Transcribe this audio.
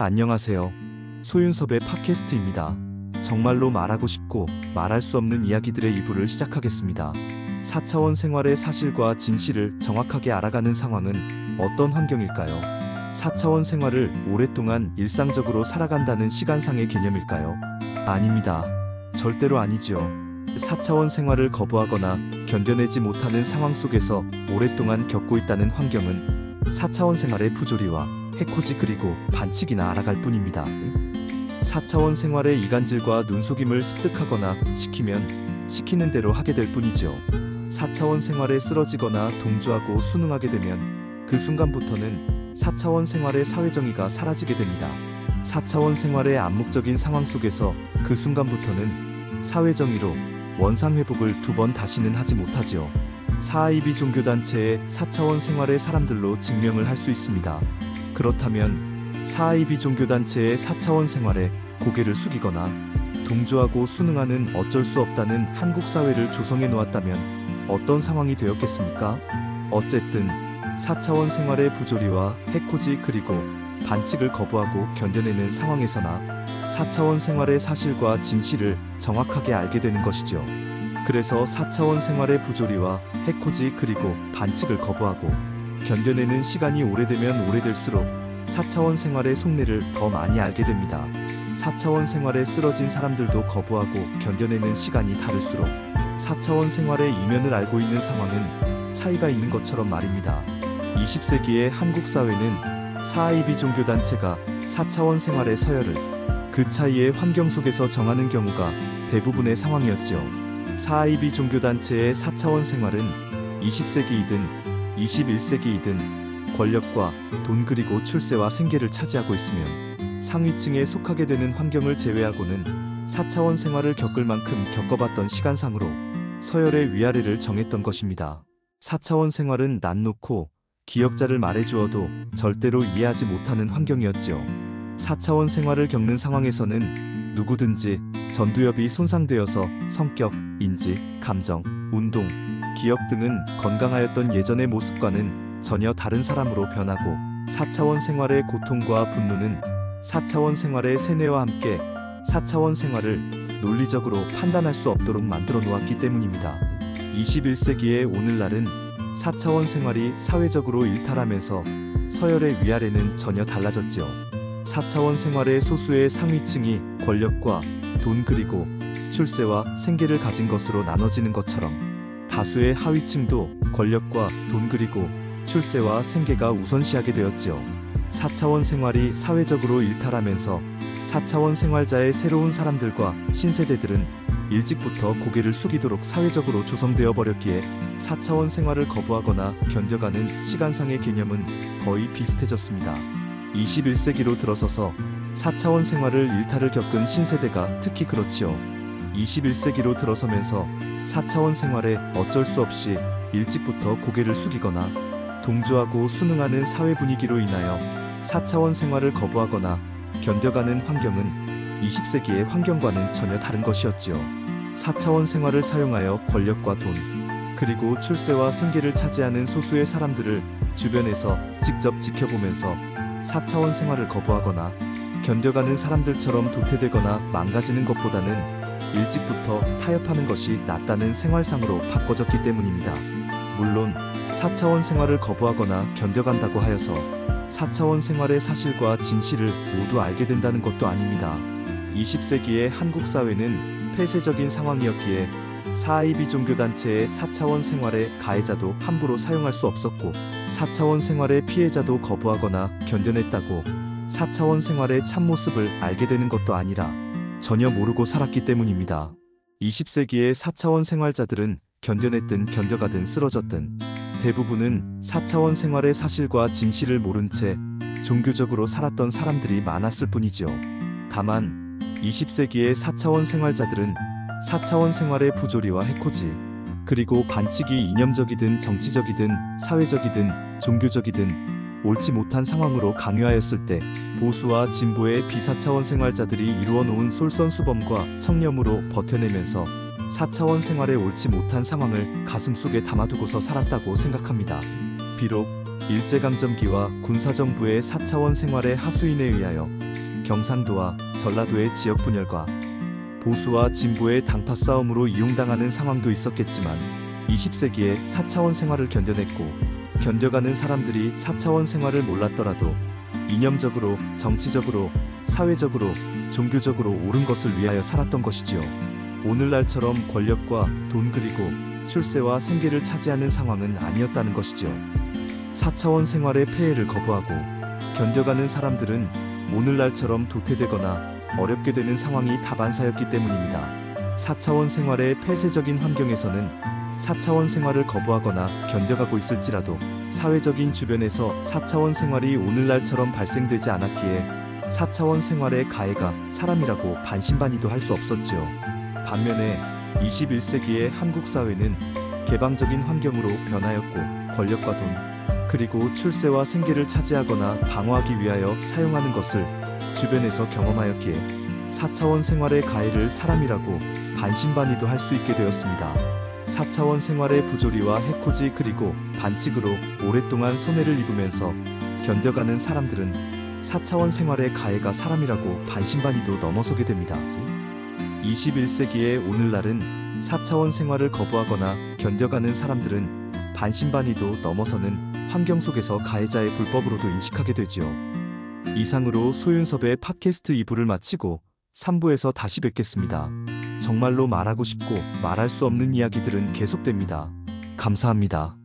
안녕하세요. 소윤섭의 팟캐스트입니다. 정말로 말하고 싶고 말할 수 없는 이야기들의 2부를 시작하겠습니다. 4차원 생활의 사실과 진실을 정확하게 알아가는 상황은 어떤 환경일까요? 4차원 생활을 오랫동안 일상적으로 살아간다는 시간상의 개념일까요? 아닙니다. 절대로 아니지요. 4차원 생활을 거부하거나 견뎌내지 못하는 상황 속에서 오랫동안 겪고 있다는 환경은 4차원 생활의 부조리와 해코지 그리고 반칙이나 알아갈 뿐입니다. 4차원 생활의 이간질과 눈속임을 습득하거나 시키면 시키는 대로 하게 될 뿐이지요. 4차원 생활에 쓰러지거나 동조하고 순응하게 되면 그 순간부터는 4차원 생활의 사회정의가 사라지게 됩니다. 4차원 생활의 암묵적인 상황 속에서 그 순간부터는 사회정의로 원상회복을 2번 다시는 하지 못하지요. 사하이비 종교단체의 4차원 생활의 사람들로 증명을 할 수 있습니다. 그렇다면 사하이비 종교단체의 4차원 생활에 고개를 숙이거나 동조하고 순응하는 어쩔 수 없다는 한국 사회를 조성해 놓았다면 어떤 상황이 되었겠습니까? 어쨌든 4차원 생활의 부조리와 해코지 그리고 반칙을 거부하고 견뎌내는 상황에서나 4차원 생활의 사실과 진실을 정확하게 알게 되는 것이죠. 그래서 4차원 생활의 부조리와 해코지 그리고 반칙을 거부하고 견뎌내는 시간이 오래되면 오래될수록 4차원 생활의 속내를 더 많이 알게 됩니다. 4차원 생활에 쓰러진 사람들도 거부하고 견뎌내는 시간이 다를수록 4차원 생활의 이면을 알고 있는 상황은 차이가 있는 것처럼 말입니다. 20세기의 한국 사회는 사하이비 종교단체가 4차원 생활의 서열을 그 차이의 환경 속에서 정하는 경우가 대부분의 상황이었지요. 사하이비 종교단체의 4차원 생활은 20세기이든 21세기이든 권력과 돈 그리고 출세와 생계를 차지하고 있으면 상위층에 속하게 되는 환경을 제외하고는 4차원 생활을 겪을 만큼 겪어봤던 시간상으로 서열의 위아래를 정했던 것입니다. 4차원 생활은 난 놓고 기억자를 말해주어도 절대로 이해하지 못하는 환경이었지요. 4차원 생활을 겪는 상황에서는 누구든지 전두엽이 손상되어서 성격, 인지, 감정, 운동, 기억 등은 건강하였던 예전의 모습과는 전혀 다른 사람으로 변하고 4차원 생활의 고통과 분노는 4차원 생활의 세뇌와 함께 4차원 생활을 논리적으로 판단할 수 없도록 만들어 놓았기 때문입니다. 21세기의 오늘날은 4차원 생활이 사회적으로 일탈하면서 서열의 위아래는 전혀 달라졌지요. 4차원 생활의 소수의 상위층이 권력과 돈 그리고 출세와 생계를 가진 것으로 나눠지는 것처럼 다수의 하위층도 권력과 돈 그리고 출세와 생계가 우선시하게 되었지요. 4차원 생활이 사회적으로 일탈하면서 4차원 생활자의 새로운 사람들과 신세대들은 일찍부터 고개를 숙이도록 사회적으로 조성되어 버렸기에 4차원 생활을 거부하거나 견뎌가는 시간상의 개념은 거의 비슷해졌습니다. 21세기로 들어서서 4차원 생활을 일탈을 겪은 신세대가 특히 그렇지요. 21세기로 들어서면서 4차원 생활에 어쩔 수 없이 일찍부터 고개를 숙이거나 동조하고 순응하는 사회 분위기로 인하여 4차원 생활을 거부하거나 견뎌가는 환경은 20세기의 환경과는 전혀 다른 것이었지요. 4차원 생활을 사용하여 권력과 돈, 그리고 출세와 생계를 차지하는 소수의 사람들을 주변에서 직접 지켜보면서 4차원 생활을 거부하거나 견뎌가는 사람들처럼 도태되거나 망가지는 것보다는 일찍부터 타협하는 것이 낫다는 생활상으로 바꿔졌기 때문입니다. 물론 4차원 생활을 거부하거나 견뎌간다고 하여서 4차원 생활의 사실과 진실을 모두 알게 된다는 것도 아닙니다. 20세기의 한국 사회는 폐쇄적인 상황이었기에 사하이비 종교단체의 4차원 생활의 가해자도 함부로 사용할 수 없었고 4차원 생활의 피해자도 거부하거나 견뎌냈다고 4차원 생활의 참모습을 알게 되는 것도 아니라 전혀 모르고 살았기 때문입니다. 20세기의 4차원 생활자들은 견뎌냈든 견뎌가든 쓰러졌든 대부분은 4차원 생활의 사실과 진실을 모른 채 종교적으로 살았던 사람들이 많았을 뿐이지요. 다만 20세기의 4차원 생활자들은 4차원 생활의 부조리와 해코지 그리고 반칙이 이념적이든 정치적이든 사회적이든 종교적이든 옳지 못한 상황으로 강요하였을 때 보수와 진보의 비사차원 생활자들이 이루어놓은 솔선수범과 청렴으로 버텨내면서 4차원 생활의 옳지 못한 상황을 가슴속에 담아두고서 살았다고 생각합니다. 비록 일제강점기와 군사정부의 4차원 생활의 하수인에 의하여 경상도와 전라도의 지역 분열과 보수와 진보의 당파 싸움으로 이용당하는 상황도 있었겠지만 20세기에 4차원 생활을 견뎌냈고 견뎌가는 사람들이 4차원 생활을 몰랐더라도 이념적으로, 정치적으로, 사회적으로, 종교적으로 옳은 것을 위하여 살았던 것이지요. 오늘날처럼 권력과 돈 그리고 출세와 생계를 차지하는 상황은 아니었다는 것이지요. 4차원 생활의 폐해를 거부하고 견뎌가는 사람들은 오늘날처럼 도태되거나 어렵게 되는 상황이 다반사였기 때문입니다. 4차원 생활의 폐쇄적인 환경에서는 4차원 생활을 거부하거나 견뎌가고 있을지라도 사회적인 주변에서 4차원 생활이 오늘날처럼 발생되지 않았기에 4차원 생활의 가해가 사람이라고 반신반의도 할 수 없었지요. 반면에 21세기의 한국 사회는 개방적인 환경으로 변하였고 권력과 돈, 그리고 출세와 생계를 차지하거나 방어하기 위하여 사용하는 것을 주변에서 경험하였기에 4차원 생활의 가해를 사람이라고 반신반의도 할 수 있게 되었습니다. 4차원 생활의 부조리와 해코지 그리고 반칙으로 오랫동안 손해를 입으면서 견뎌가는 사람들은 4차원 생활의 가해가 사람이라고 반신반의도 넘어서게 됩니다. 21세기의 오늘날은 4차원 생활을 거부하거나 견뎌가는 사람들은 반신반의도 넘어서는 환경 속에서 가해자의 불법으로도 인식하게 되지요. 이상으로 소윤섭의 팟캐스트 2부를 마치고 3부에서 다시 뵙겠습니다. 정말로 말하고 싶고 말할 수 없는 이야기들은 계속됩니다. 감사합니다.